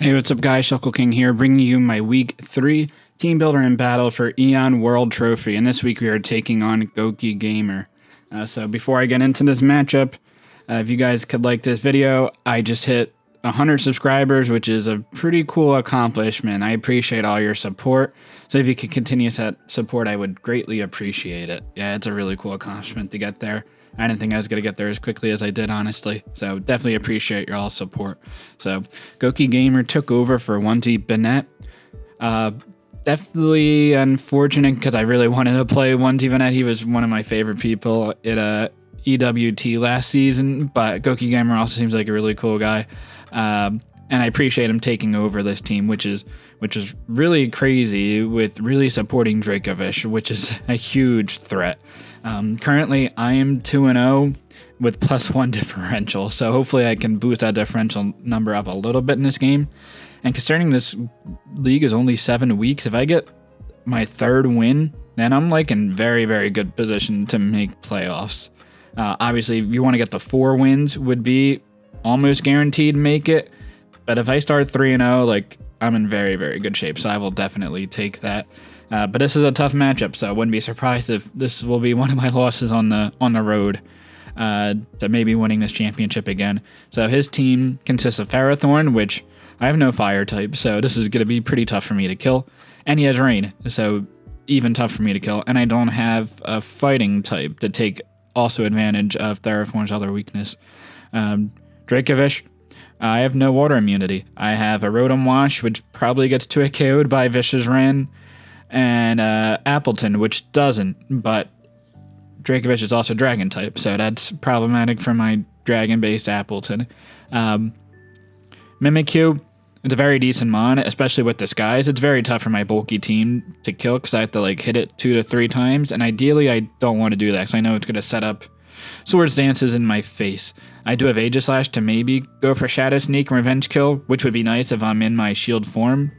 Hey, what's up guys, Shuckle King here, bringing you my Week 3 Team Builder in Battle for Eon World Trophy, and this week we are taking on Gokey Gamer. So before I get into this matchup, if you guys could like this video, I just hit 100 subscribers, which is a pretty cool accomplishment. I appreciate all your support, so if you could continue that support, I would greatly appreciate it. Yeah, it's a really cool accomplishment to get there. I didn't think I was going to get there as quickly as I did, honestly. So definitely appreciate your all support. So Gokey Gamer took over for 1D Bennett. Definitely unfortunate because I really wanted to play 1D Bennett. He was one of my favorite people at EWT last season. But Gokey Gamer also seems like a really cool guy. And I appreciate him taking over this team, which is really crazy with really supporting DRACOVISH, which is a huge threat. Currently, I am 2-0 with +1 differential, so hopefully I can boost that differential number up a little bit in this game. And considering this league is only 7 weeks, if I get my 3rd win, then I'm like in very, very good position to make playoffs. Obviously, if you want to get the 4 wins, would be almost guaranteed make it. But if I start 3-0, like I'm in very, very good shape, so I will definitely take that. But this is a tough matchup, so I wouldn't be surprised if this will be one of my losses on the road to maybe winning this championship again. So his team consists of Ferrothorn, which I have no fire type, so this is going to be pretty tough for me to kill. And he has rain, so even tough for me to kill. And I don't have a fighting type to take also advantage of Ferrothorn's other weakness. DRACOVISH, I have no water immunity. I have a Rotom Wash, which probably gets 2 KO'd by Vish's Ren, and Appleton, which doesn't, but DRACOVISH is also Dragon type, so that's problematic for my Dragon-based Appleton. Mimikyu, it's a very decent mon, especially with Disguise. It's very tough for my bulky team to kill, because I have to like hit it 2 to 3 times, and ideally I don't want to do that, because I know it's going to set up Swords Dances in my face. I do have Aegislash to maybe go for Shadow Sneak and Revenge Kill, which would be nice if I'm in my shield form.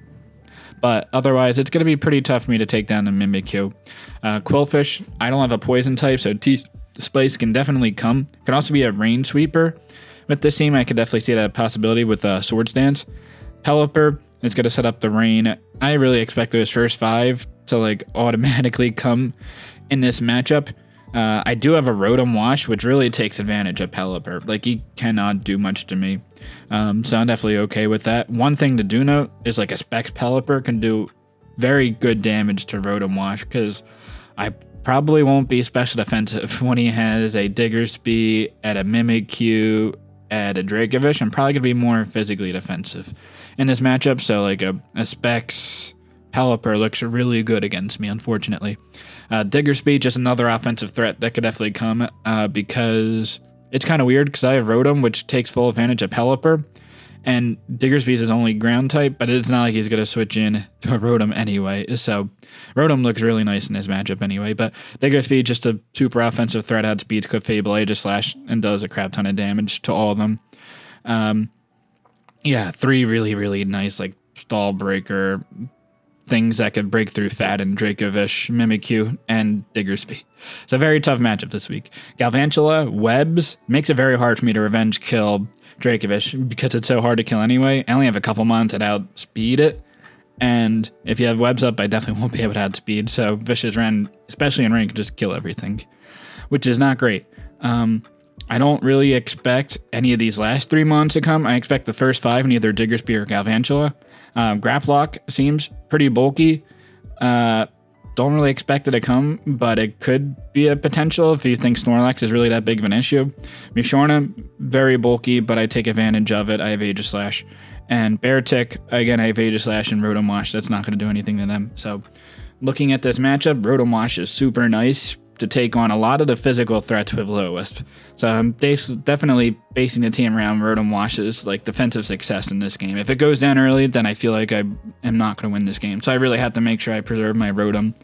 But otherwise, it's going to be pretty tough for me to take down the Mimikyu. Qwilfish, I don't have a poison type, so T-Splice can definitely come. Can also be a Rain Sweeper. With this team, I could definitely see that possibility with Swords Dance. Pelipper is going to set up the Rain. I really expect those first 5 to like automatically come in this matchup. I do have a Rotom Wash, which really takes advantage of Pelipper. Like, he cannot do much to me. So I'm definitely okay with that. One thing to do note is like a Specs Pelipper can do very good damage to Rotom Wash, because I probably won't be special defensive when he has a Diggersby at a Mimikyu at a DRACOVISH. I'm probably going to be more physically defensive in this matchup, so like a Specs Pelipper looks really good against me, unfortunately. Diggersby, just another offensive threat that could definitely come, because it's kind of weird because I have Rotom, which takes full advantage of Pelipper, and Diggersby is his only ground type, but it's not like he's going to switch in to a Rotom anyway, so Rotom looks really nice in this matchup anyway, but Diggersby, just a super offensive threat, outspeeds Clefable, Aegislash, and does a crap ton of damage to all of them. Yeah, 3 really, really nice, like, stall breaker things that could break through Fat and DRACOVISH, Mimikyu, and Diggersby. It's a very tough matchup this week. Galvantula, Webs, makes it very hard for me to revenge kill DRACOVISH because it's so hard to kill anyway. I only have a couple mons that outspeed it, and if you have Webs up, I definitely won't be able to outspeed, so Vish's Ren, especially in rain, can just kill everything, which is not great. I don't really expect any of these last 3 mons to come. I expect the first 5 in either Diggersby or Galvantula. Graplock seems pretty bulky. Don't really expect it to come, but it could be a potential if you think Snorlax is really that big of an issue. Mishorna, very bulky, but I take advantage of it. I have Aegislash. And Beartick, again, I have Aegislash and Rotom Wash. That's not going to do anything to them. So looking at this matchup, Rotom Wash is super nice to take on a lot of the physical threats with Will-O-Wisp. So I'm definitely basing the team around Rotom Wash's like defensive success in this game. If it goes down early, then I feel like I am not going to win this game. So I really have to make sure I preserve my Rotom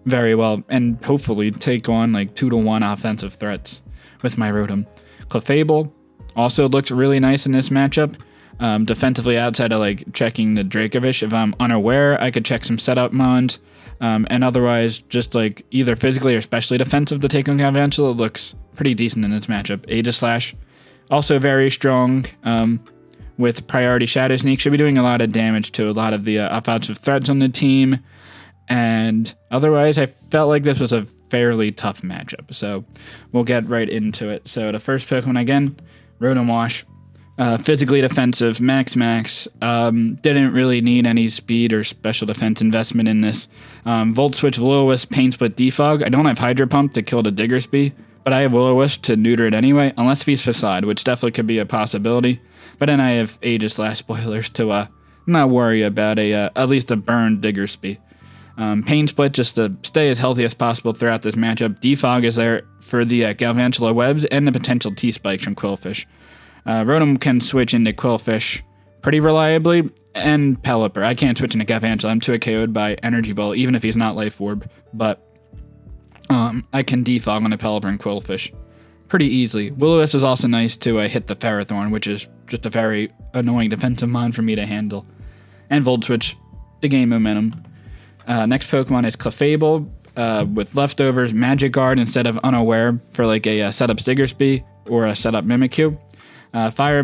very well, and hopefully take on like 2-to-1 offensive threats with my Rotom. Clefable also looks really nice in this matchup. Defensively, outside of like checking the DRACOVISH, if I'm unaware, I could check some setup mons. And otherwise, just like either physically or especially defensive to take on Galvantula looks pretty decent in this matchup. Aegislash, also very strong. with priority Shadow Sneak should be doing a lot of damage to a lot of the offensive threats on the team. And otherwise, I felt like this was a fairly tough matchup. So we'll get right into it. So the first Pokemon, again, Rotom Wash. Physically defensive, max. Didn't really need any speed or special defense investment in this. Volt Switch, Will-O-Wisp, Pain Split, Defog. I don't have Hydro Pump to kill the Diggersby, but I have Will-O-Wisp to neuter it anyway, unless he's Facade, which definitely could be a possibility. But then I have Aegis Spoilers to not worry about at least a burned Diggersby. Pain Split just to stay as healthy as possible throughout this matchup. Defog is there for the Galvantula Webs and the potential T-Spikes from Qwilfish. Rotom can switch into Qwilfish pretty reliably, and Pelipper. I can't switch into Galvantula. I'm 2-KO'd by Energy Ball, even if he's not Life Orb. But I can defog on a Pelipper and Qwilfish pretty easily. Will-O-Wisp is also nice to hit the Ferrothorn, which is just a very annoying defensive mon for me to handle. And Volt Switch to gain momentum. Next Pokemon is Clefable with Leftovers, Magic Guard instead of Unaware for like a setup Diggersby or a setup Mimikyu. Fire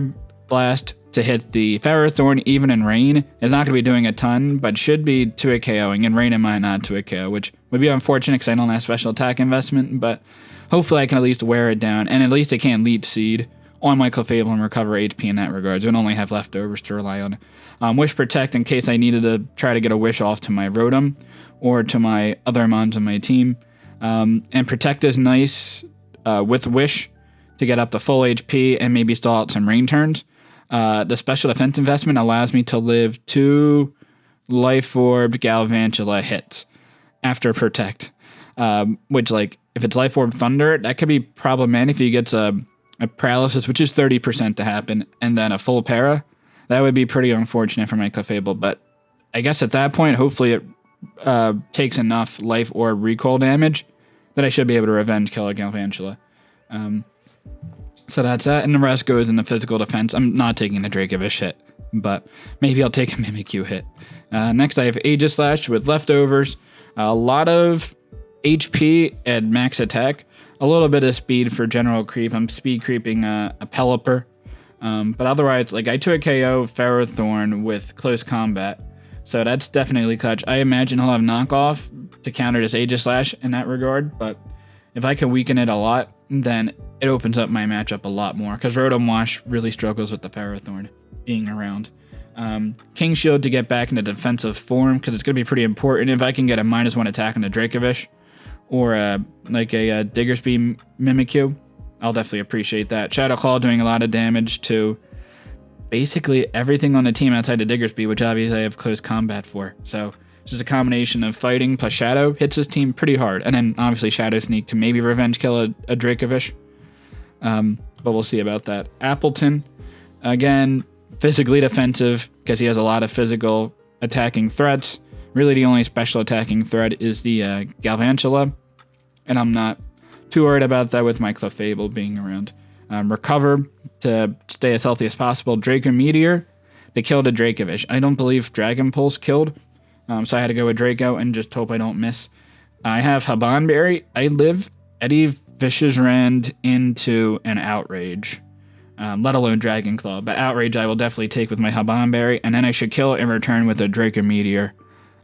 Blast to hit the Ferrothorn even in rain is not going to be doing a ton, but should be 2-KOing. In rain it might not 2-KO, which would be unfortunate because I don't have special attack investment, but hopefully I can at least wear it down, and at least it can't Leech Seed on my Clefable and recover HP in that regard, so I only have Leftovers to rely on. Wish Protect in case I needed to try to get a Wish off to my Rotom or to my other mons on my team. And Protect is nice with Wish to get up to full HP and maybe stall out some rain turns. The special defense investment allows me to live 2 Life Orbed Galvantula hits after Protect. Which, like, if it's Life Orb Thunder, that could be problematic if he gets a Paralysis, which is 30% to happen, and then a full Para. That would be pretty unfortunate for my Clefable, but I guess at that point, hopefully it takes enough Life Orb recoil damage that I should be able to revenge kill a Galvantula. So that's that, and the rest goes in the physical defense. I'm not taking a Dracovish hit, but maybe I'll take a Mimikyu hit. Next, I have Aegis Slash with Leftovers. A lot of HP and max attack. A little bit of speed for general creep. I'm speed creeping a Pelipper. But otherwise, like, I took a KO Ferrothorn with close combat. So that's definitely clutch. I imagine he'll have knockoff to counter this Aegis Slash in that regard, but if I can weaken it a lot, then it opens up my matchup a lot more, because Rotom Wash really struggles with the Ferrothorn being around. King Shield to get back into defensive form, because it's going to be pretty important. If I can get a -1 attack on the Dracovish, or like a Diggersby Mimikyu, I'll definitely appreciate that. Shadow Claw doing a lot of damage to basically everything on the team outside the Diggersby, which obviously I have close combat for. So it's just a combination of fighting plus Shadow hits his team pretty hard. And then obviously Shadow Sneak to maybe revenge kill a Dracovish. But we'll see about that. Appleton, again, physically defensive because he has a lot of physical attacking threats. Really the only special attacking threat is the Galvantula. And I'm not too worried about that with my Clefable being around. Recover to stay as healthy as possible. Draco Meteor to kill the Dracovish. I don't believe Dragon Pulse killed, so I had to go with Draco and just hope I don't miss. I have Habanberry. I live Eddie Vicious Rend into an Outrage, let alone Dragon Claw. But Outrage I will definitely take with my Habanberry, and then I should kill in return with a Draco Meteor.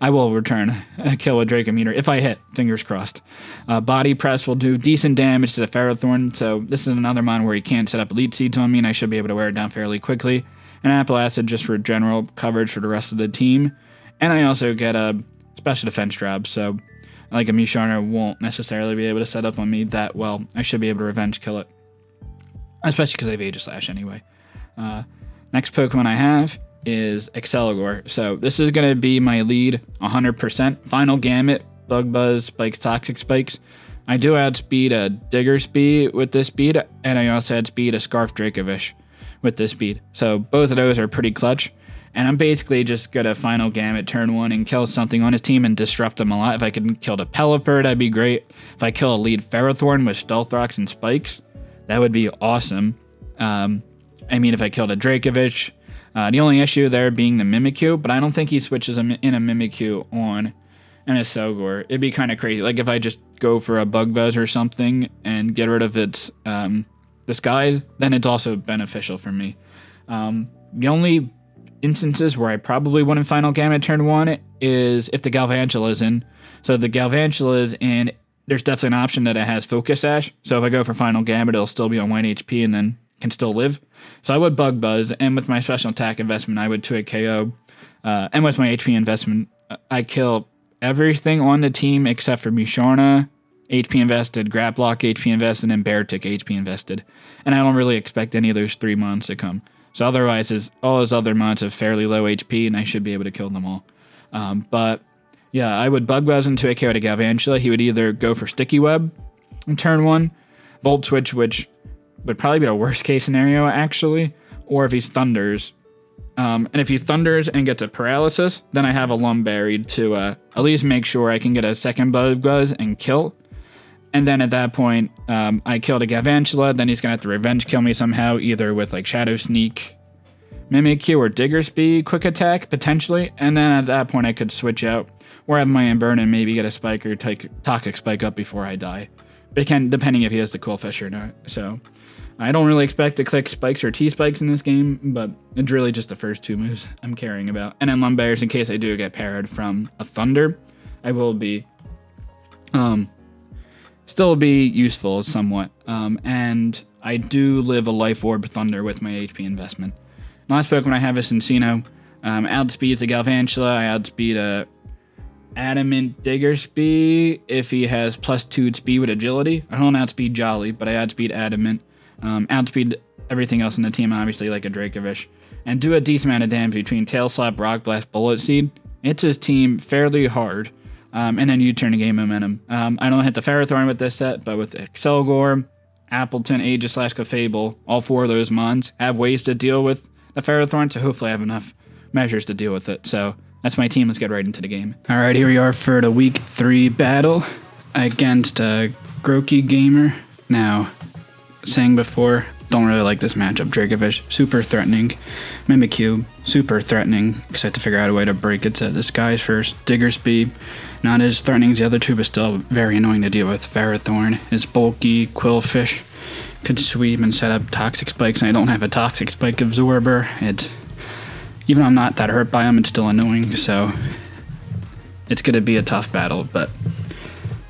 I will return a kill with Draco Meteor if I hit, fingers crossed. Body Press will do decent damage to the Ferrothorn, so this is another mon where he can't set up Leech Seeds on me, and I should be able to wear it down fairly quickly. And Apple Acid just for general coverage for the rest of the team. And I also get a special defense drop, so like a Musharna won't necessarily be able to set up on me that well. I should be able to revenge kill it, especially because I have Aegis Slash anyway. Next Pokemon I have is Exceligor. So this is going to be my lead 100%. Final Gamut, Bug Buzz, Spikes, Toxic Spikes. I do outspeed a Diggersby with this speed, and I also outspeed a Scarf Dracovish with this speed. So both of those are pretty clutch. And I'm basically just going to Final Gamut turn 1 and kill something on his team and disrupt him a lot. If I could kill the Pelipper, that'd be great. If I kill a lead Ferrothorn with Stealth Rocks and Spikes, that would be awesome. I mean, if I killed a Dracovish, the only issue there being the Mimikyu, but I don't think he switches in a Mimikyu on an Exceligor. It'd be kind of crazy. Like if I just go for a Bug Buzz or something and get rid of its disguise, then it's also beneficial for me. The only instances where I probably wouldn't Final Gambit turn 1 is if the Galvantula is in. So the Galvantula is in, there's definitely an option that it has Focus Sash. So if I go for Final Gambit, it'll still be on 1 HP and then can still live. So I would Bug Buzz, and with my special attack investment, I would 2-hit KO. And with my HP investment, I kill everything on the team except for Musharna, HP invested, Graplock, HP invested, and Beartick, HP invested. And I don't really expect any of those 3 mons to come. So otherwise, all those other mons have fairly low HP, and I should be able to kill them all. But yeah, I would Bug Buzz into a KO to Galvantula. He would either go for Sticky Web in turn 1, Volt Switch, which would probably be a worst case scenario, actually, or if he Thunders. And if he Thunders and gets a Paralysis, then I have a Lum Buried to at least make sure I can get a second Bug Buzz and kill. And then at that point, I kill the Galvantula, then he's going to have to revenge kill me somehow, either with like Shadow Sneak, Mimikyu, or Diggersby Quick Attack, potentially. And then at that point, I could switch out, or have my Unburn and maybe get a Spike or take Toxic Spike up before I die. Depending if he has the Quillfish or not. So I don't really expect to click Spikes or T-Spikes in this game, but it's really just the first 2 moves I'm caring about. And then Lumbears, in case I do get parried from a Thunder, I will be... still be useful somewhat. And I do live a Life Orb Thunder with my HP investment. Last Pokemon I have is Cincino. Outspeeds a Galvantula. I outspeed a Adamant Diggersby if he has +2 speed with agility. I don't outspeed Jolly, but I outspeed Adamant. Outspeed everything else in the team, obviously, like a Dracovish. And do a decent amount of damage between Tail Slap, Rock Blast, Bullet Seed. It's his team fairly hard. And then you turn to game momentum. I don't hit the Ferrothorn with this set, but with Excelgor, Appleton, Aegis, Clefable, all 4 of those mons have ways to deal with the Ferrothorn, so hopefully I have enough measures to deal with it. So that's my team. Let's get right into the game. All right, here we are for the Week 3 battle against a Gokey gamer. Now, saying before, don't really like this matchup. Dracovish, super threatening. Mimikyu, super threatening, because I have to figure out a way to break its disguise first. Diggersby, not as threatening as the other 2, but still very annoying to deal with. Ferrothorn is bulky. Quillfish could sweep and set up Toxic Spikes, and I don't have a Toxic Spike Absorber. Even though I'm not that hurt by them, it's still annoying, so it's going to be a tough battle, but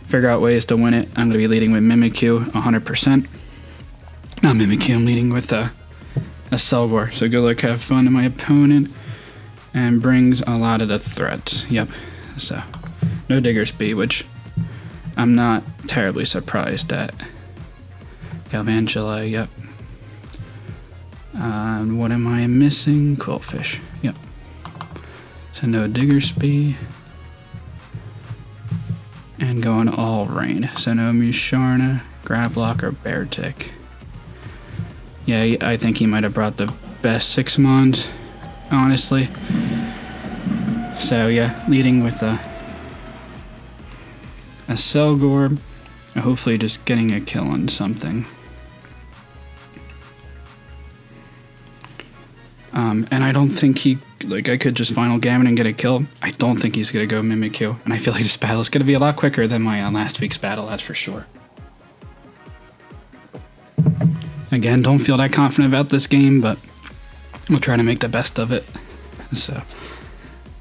figure out ways to win it. I'm going to be leading with Mimikyu 100%. Not Mimikyu, I'm leading with a Selgor, so good luck, have fun to my opponent, and brings a lot of the threats. Yep, so no Diggersby, which I'm not terribly surprised at. Galvantula, yep. What am I missing? Quillfish, yep. So no Diggersby. And going all rain. So no Musharna, Graplock, or Beartick. Yeah, I think he might have brought the best 6 mons, honestly. So yeah, leading with a Selgor, hopefully just getting a kill on something. And I don't think I could just Final Gambit and get a kill. I don't think he's going to go Mimikyu, and I feel like this battle is going to be a lot quicker than my last week's battle, that's for sure. Again, don't feel that confident about this game, but we'll try to make the best of it. So,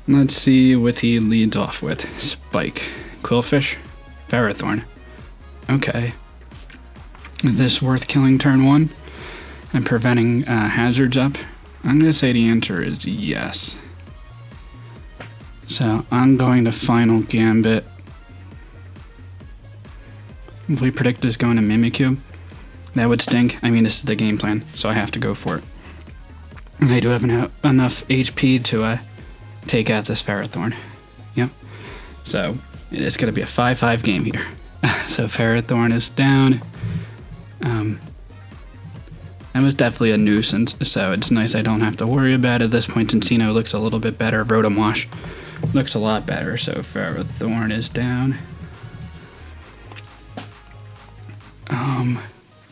let's see what he leads off with. Spike, Quillfish, Ferrothorn. Okay. Is this worth killing turn 1 and preventing hazards up? I'm going to say the answer is yes. So, I'm going to Final Gambit. If we predict this going to Mimikyu, that would stink. I mean, this is the game plan, so I have to go for it. And I do have enough HP to take out this Ferrothorn. Yep. So, it's going to be a 5-5 game here. So, Ferrothorn is down. That was definitely a nuisance, so it's nice I don't have to worry about it. At this point, Cincino looks a little bit better. Rotomosh looks a lot better, so Ferrothorn is down.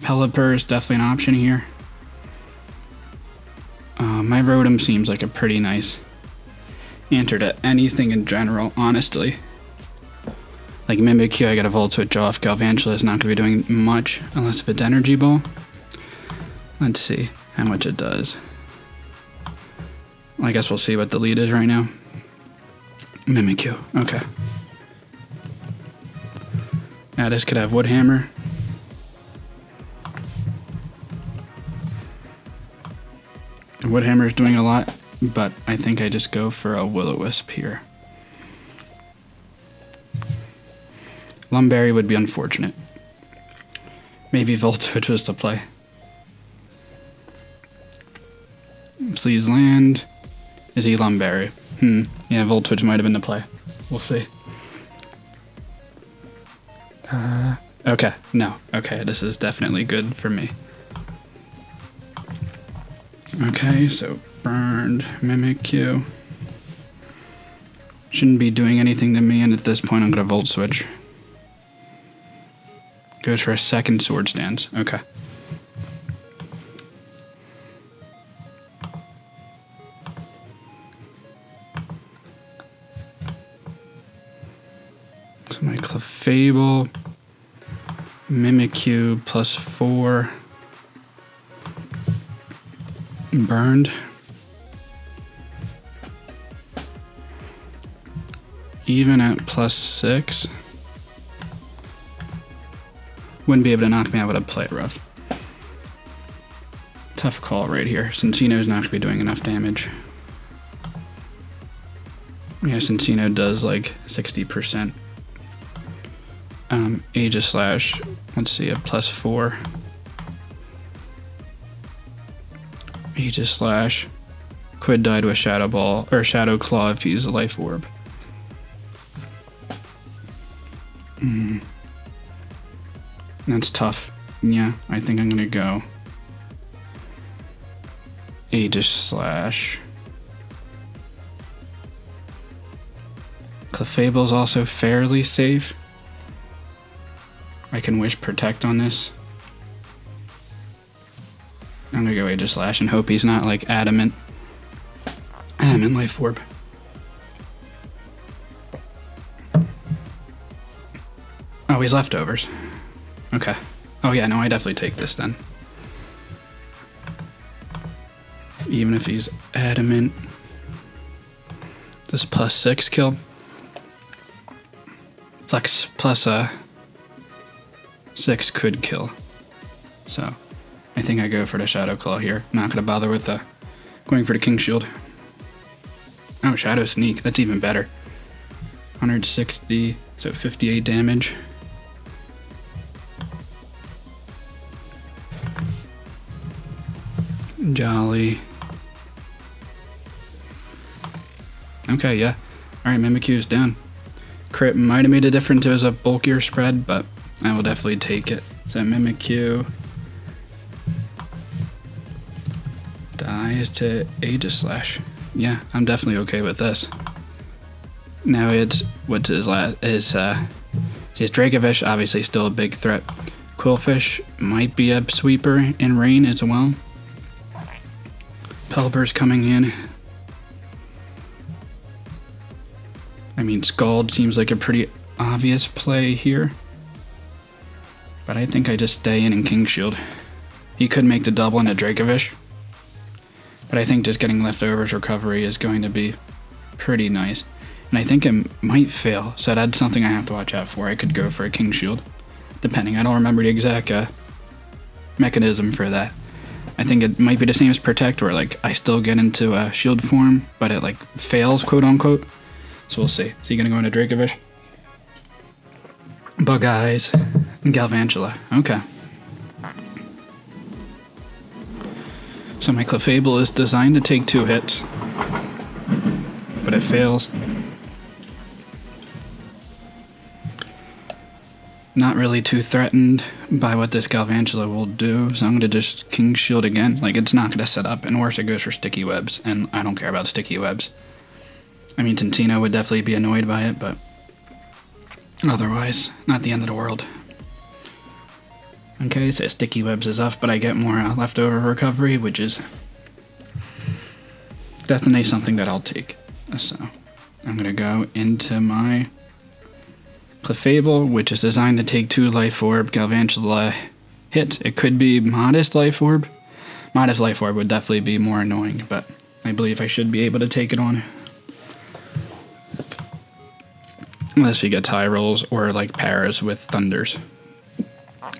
Pelipper is definitely an option here. My Rotom seems like a pretty nice answer to anything in general, honestly. Like Mimikyu, I got a Volt Switch off. Galvantula is not going to be doing much unless if it's Energy Ball. Let's see how much it does. I guess we'll see what the lead is right now. Mimikyu. Okay. Now this could have Woodhammer. Woodhammer is doing a lot, but I think I just go for a Will-O-Wisp here. Lumberry would be unfortunate. Maybe Voltage was to play. Please land. Is he Lumberry? Yeah, Voltage might have been the play. We'll see. Okay, no. Okay, this is definitely good for me. Okay, so burned Mimikyu. Shouldn't be doing anything to me, and at this point I'm gonna Volt Switch. Goes for a second Swords Dance. Okay. So my Clefable, Mimikyu +4. Burned. Even at +6. Wouldn't be able to knock me out with a Play Rough. Tough call right here. Cincino's not going to be doing enough damage. Yeah, Cincino does like 60%. Aegislash, let's see, a +4. Aegislash could die to a Shadow Ball, or Shadow Claw if he's a Life Orb. That's tough. Yeah, I think I'm gonna go Aegislash. Clefable's also fairly safe. I can Wish Protect on this. I'm gonna go Aegislash and hope he's not like Adamant Life Orb. Oh, he's Leftovers. Okay. Oh yeah, no, I definitely take this then. Even if he's Adamant. This +6 kill. Plus 6 could kill. So I think I go for the Shadow Claw here. Not gonna bother with going for the King Shield. Oh, Shadow Sneak, that's even better. 160, so 58 damage. Jolly. Okay, yeah. Alright, Mimikyu's down. Crit might have made a difference. It was a bulkier spread, but I will definitely take it. So Mimikyu dies to Aegislash. Yeah, I'm definitely okay with this. Now it's what's his last his Dracovish, obviously still a big threat. Quillfish might be a sweeper in rain as well. Pelipper's coming in. I mean, Scald seems like a pretty obvious play here. But I think I just stay in and King Shield. He could make the double into Dracovish. But I think just getting Leftovers recovery is going to be pretty nice. And I think it might fail, so that's something I have to watch out for. I could go for a King Shield, depending. I don't remember the exact mechanism for that. I think it might be the same as Protect, where like I still get into a shield form, but it like fails, quote unquote. So we'll see. Is he gonna go into Dracovish? Bug Eyes and Galvantula. Okay. So my Clefable is designed to take 2 hits, but it fails. Not really too threatened by what this Galvantula will do, so I'm going to just King Shield again. Like, it's not going to set up, and worse, it goes for Sticky Webs, and I don't care about Sticky Webs. I mean, Tintino would definitely be annoyed by it, but otherwise, not the end of the world. Okay, so Sticky Webs is off, but I get more leftover recovery, which is definitely something that I'll take. So, I'm going to go into my Clefable, which is designed to take 2 Life Orb. Galvantula hit. It could be Modest Life Orb. Modest Life Orb would definitely be more annoying, but I believe I should be able to take it on. Unless he gets high rolls or like pairs with Thunders.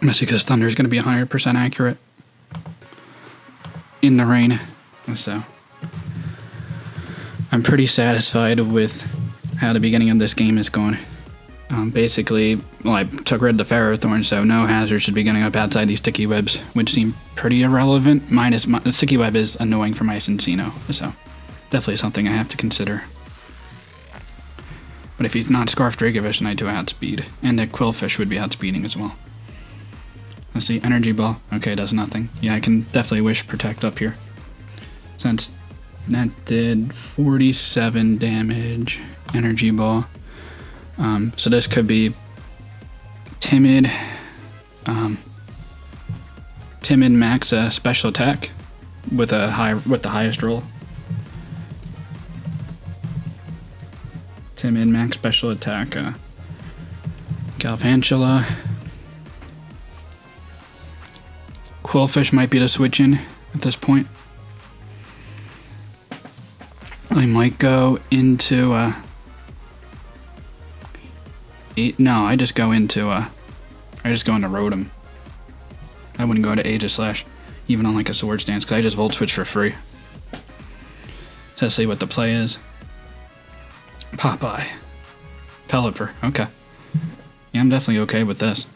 That's because Thunder is going to be 100% accurate in the rain. So I'm pretty satisfied with how the beginning of this game is going. Basically, well, I took rid of the Ferrothorn, so no hazard should be getting up outside these sticky webs, which seem pretty irrelevant. Minus the sticky web is annoying for my Cincino, so definitely something I have to consider. But if he's not Scarf Dracovish, then I do outspeed. And the Quillfish would be outspeeding as well. Let's see, Energy Ball. Okay, does nothing. Yeah, I can definitely Wish Protect up here. Since that did 47 damage. Energy Ball. So this could be Timid. Timid max special attack with the highest roll. Timid max special attack. Galvantula. Quillfish might be the switch in at this point. I might go into no, I just go into Rotom. I wouldn't go to Aegis Slash, even on like a Sword Stance, because I just Volt Switch for free. So let's see what the play is. Popeye. Pelipper, okay. Yeah, I'm definitely okay with this.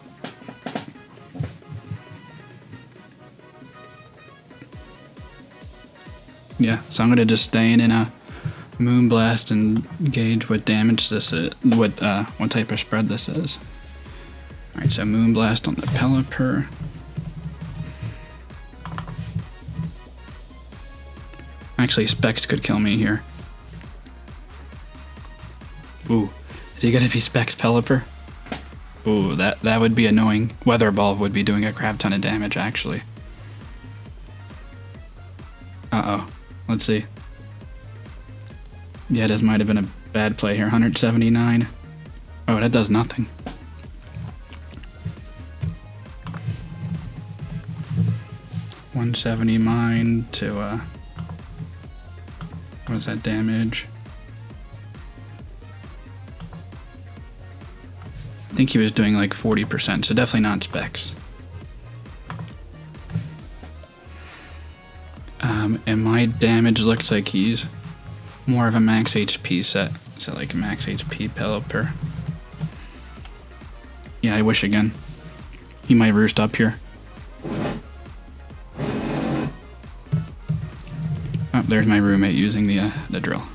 Yeah, so I'm gonna just stay in a Moonblast and gauge what damage this is, what type of spread this is. Alright, so Moonblast on the Pelipper. Actually, Specs could kill me here. Ooh, is he gonna be Specs Pelipper? Ooh, that would be annoying. Weather Ball would be doing a crap ton of damage, actually. Uh-oh. Let's see. Yeah, this might have been a bad play here. 179. Oh, that does nothing. $170 mine to, what was that damage? I think he was doing like 40%, so definitely not Specs. And my damage looks like he's more of a max HP set. So like max HP Pelipper. Yeah, I wish again. He might roost up here. Oh, there's my roommate using the drill.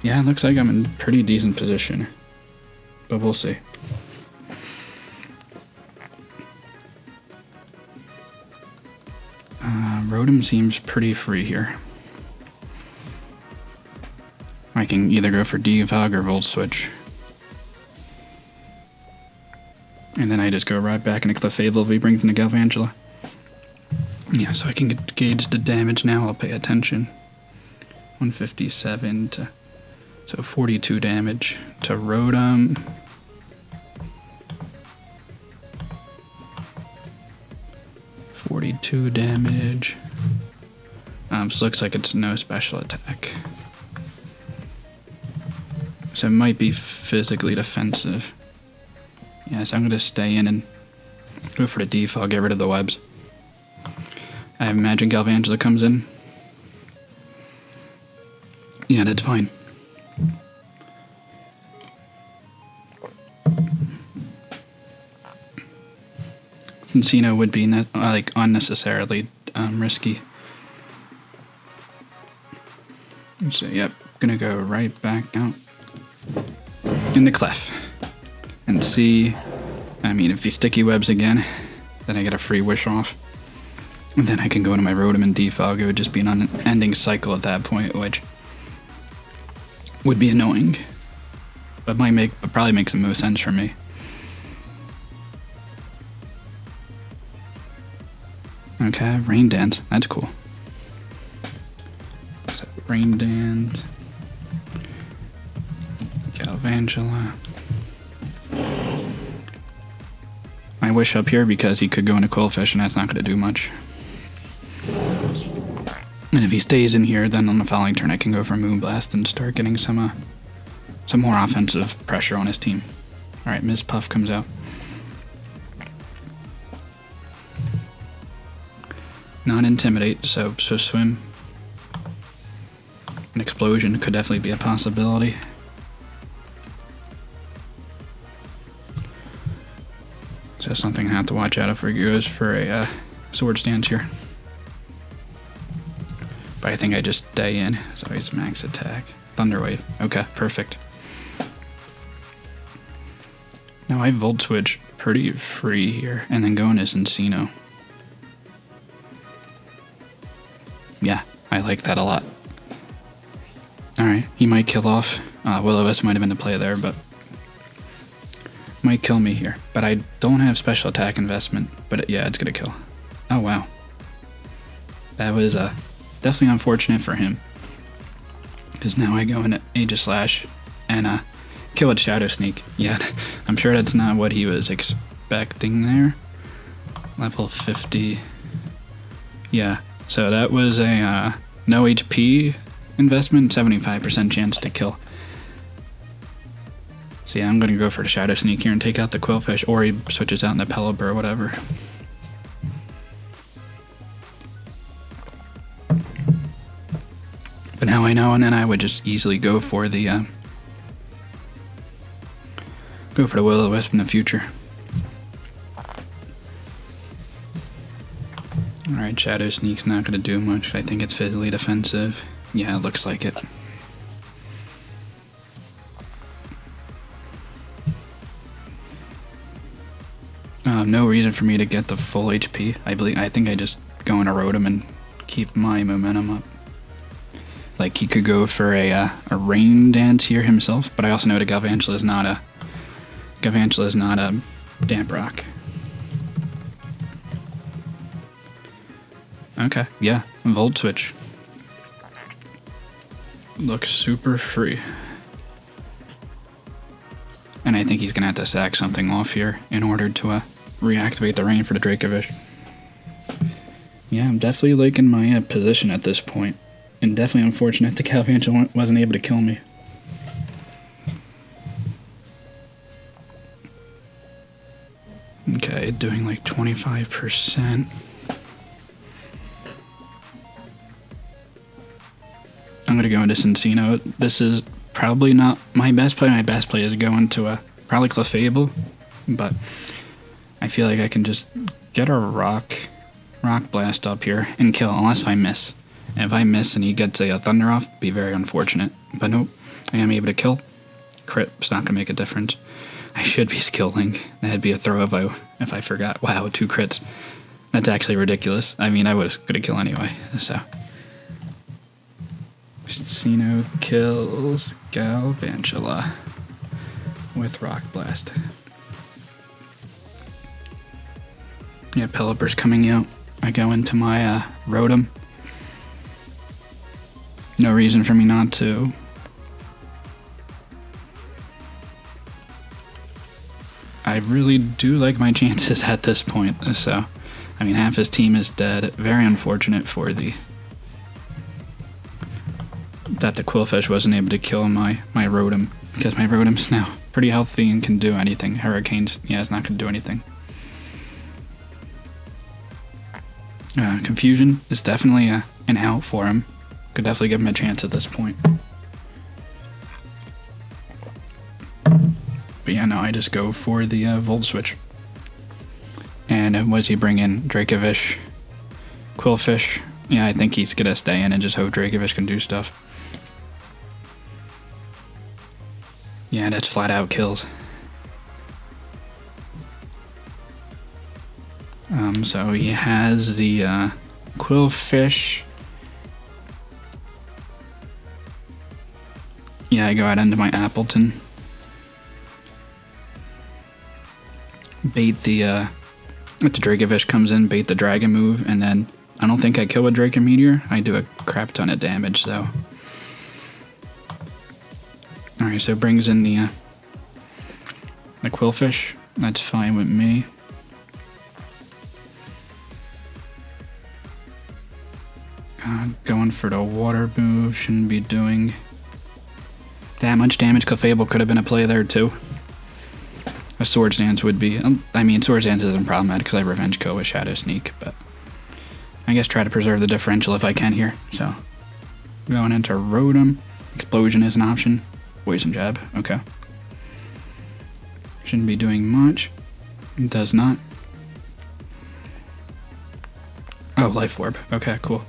Yeah, it looks like I'm in pretty decent position. But we'll see. Rotom seems pretty free here. I can either go for Defog or Volt Switch. And then I just go right back into Clefable if he brings in the Galvantula. Yeah, so I can gauge the damage now. I'll pay attention. 157 to... So 42 damage to Rotom. .42 damage. So looks like it's no special attack. So it might be physically defensive. Yeah, so I'm going to stay in and go for the defog, get rid of the webs. I imagine Galvantula comes in. Yeah, that's fine. Cincino would be like unnecessarily risky. So yep, gonna go right back out in the Clef and see. I mean, if he sticky webs again, then I get a free Wish off, and then I can go into my Rotom and defog. It would just be an unending cycle at that point, which would be annoying, but probably makes the most sense for me. Okay, Rain Dance. That's cool. So, Rain Dance. Galvantula. I wish up here because he could go into Quillfish and that's not going to do much. And if he stays in here, then on the following turn I can go for Moonblast and start getting some more offensive pressure on his team. Alright, Ms. Puff comes out. Not Intimidate, so Swim. An Explosion could definitely be a possibility. So something I have to watch out if he goes for a Swords Dance here. But I think I just stay in, so he's max attack. Thunder Wave. Okay, perfect. Now I Volt Switch pretty free here, and then go into Cincino. Yeah, I like that a lot. Alright, he might kill off. Will-O-Wisp might have been the play there, but might kill me here. But I don't have special attack investment, but yeah, it's gonna kill. Oh wow. That was definitely unfortunate for him. Because now I go into Aegislash and kill with Shadow Sneak. Yeah, I'm sure that's not what he was expecting there. Level 50. Yeah, so that was a no HP investment, 75% chance to kill. So yeah, I'm going to go for the Shadow Sneak here and take out the Quillfish, or he switches out in the Pelipper or whatever. But now I know, and then I would just easily go for the Will-O-Wisp in the future. Alright, Shadow Sneak's not going to do much. I think it's physically defensive. Yeah, it looks like it. No reason for me to get the full HP. I think I just go into Rotom and keep my momentum up. Like, he could go for a Rain Dance here himself, but I also know that Galvantula is not a Damp Rock. Okay, yeah, Volt Switch. Looks super free. And I think he's gonna have to sack something off here in order to reactivate the Rain for the Dracovish. Yeah, I'm definitely liking my position at this point. And definitely unfortunate the Galvantula wasn't able to kill me. Okay, doing like 25%. I'm gonna go into Cincino. This is probably not my best play. My best play is going to probably Clefable, but I feel like I can just get a Rock Blast up here and kill, unless I miss. And if I miss and he gets a Thunder off, it'd be very unfortunate. But nope, I am able to kill. Crit's not gonna make a difference. I should be skilling. That'd be a throw of O if I forgot. Wow, 2 crits. That's actually ridiculous. I mean, I was gonna kill anyway, so. Cincino kills Galvantula with Rock Blast. Yeah, Pelipper's coming out. I go into my Rotom. No reason for me not to. I really do like my chances at this point, so, I mean, half his team is dead. Very unfortunate for that the Quillfish wasn't able to kill my Rotom, because my Rotom's now pretty healthy and can do anything. Hurricanes, yeah, it's not going to do anything. Confusion is definitely an out for him. Could definitely give him a chance at this point. But yeah, no, I just go for the Volt Switch. And what does he bring in? Dracovish, Quillfish. Yeah, I think he's gonna stay in and just hope Dracovish can do stuff. Yeah, that's flat out kills. So he has the Quillfish. Yeah, I go out into my Appleton. Bait the if the Dracovish comes in, bait the Dragon move, and then I don't think I kill a Draco Meteor. I do a crap ton of damage though. Alright, so it brings in the Quillfish. That's fine with me. Going for the water move. Shouldn't be doing that much damage. Clefable could have been a play there too. A Swords Dance would be. I mean, Swords Dance isn't problematic because I Revenge Kill with Shadow Sneak, but I guess try to preserve the differential if I can here. So going into Rotom. Explosion is an option. Poison Jab. Okay. Shouldn't be doing much. It does not. Oh, Life Orb. Okay, cool.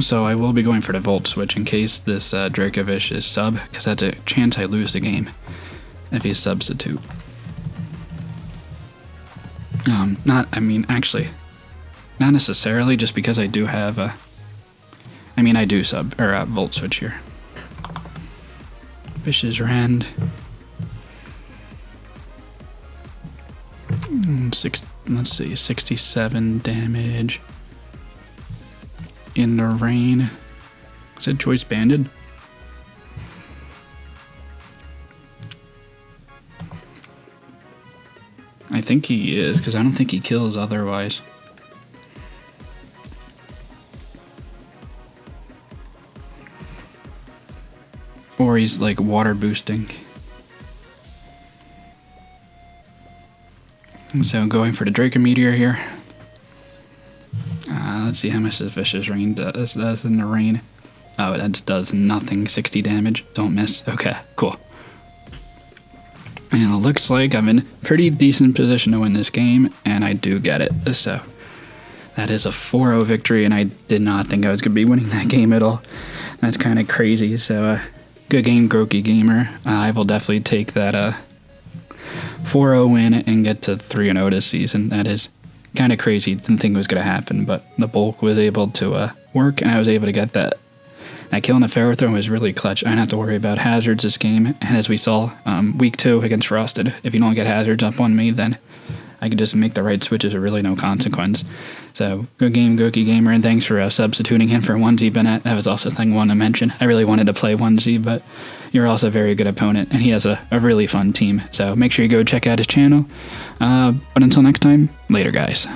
So I will be going for the Volt Switch in case this Dracovish is sub, because that's a chance I lose the game if he's substitute. Actually, not necessarily, just because I do have a... I do sub, or Volt Switch here. Vicious Rend. Let's see, 67 damage. In the rain. Is it Choice Banded? I think he is, because I don't think he kills otherwise. Or he's like water boosting. So going for the Draco Meteor here. Let's see how much this Vicious Rain does in the rain. Oh, that does nothing. 60 damage. Don't miss. Okay, cool. And it looks like I'm in pretty decent position to win this game, and I do get it. So that is a 4-0 victory, and I did not think I was going to be winning that game at all. That's kind of crazy. So good game, Gokey Gamer. I will definitely take that 4-0 win and get to 3-0 this season. That is kind of crazy. Didn't think it was going to happen, but the bulk was able to work, and I was able to get that. That kill on the Ferrothorn was really clutch. I didn't have to worry about hazards this game, and as we saw, week 2 against Frosted, if you don't get hazards up on me, then I could just make the right switches with really no consequence. So, good game, Gokey Gamer, and thanks for substituting in for 1Z Bennett. That was also something I wanted to mention. I really wanted to play 1Z, but you're also a very good opponent, and he has a really fun team. So make sure you go check out his channel. But until next time, later, guys.